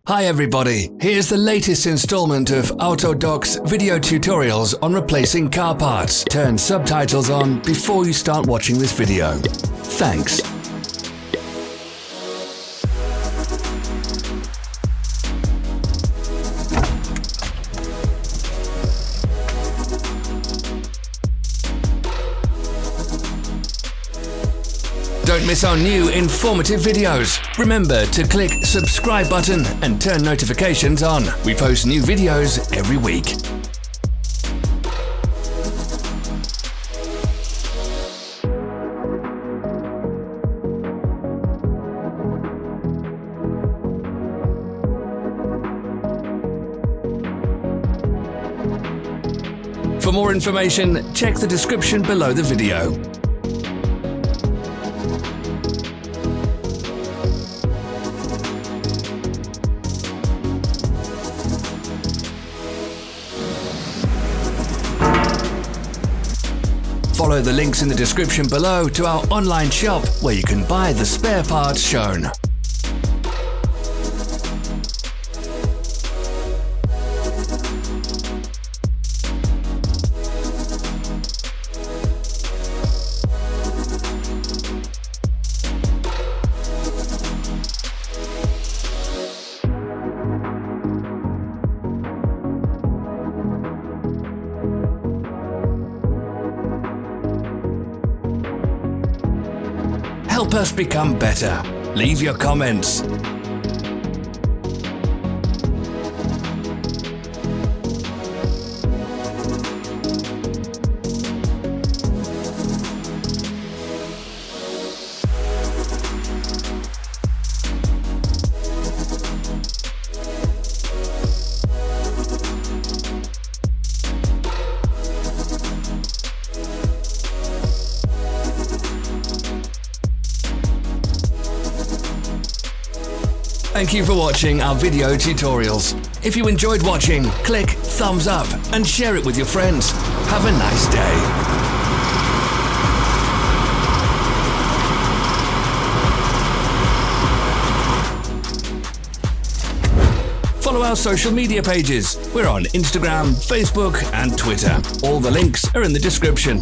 Hi everybody, here's the latest installment of Autodoc's video tutorials on replacing car parts. Turn subtitles on before you start watching this video. Thanks. Don't miss our new informative videos. Remember to click subscribe button and turn notifications on. We post new videos every week. For more information, check the description below the video. Follow the links in the description below to our online shop where you can buy the spare parts shown. Help us become better. Leave your comments. Thank you for watching our video tutorials. If you enjoyed watching, click thumbs up and share it with your friends. Have a nice day. Follow our social media pages. We're on Instagram, Facebook and Twitter. All the links are in the description.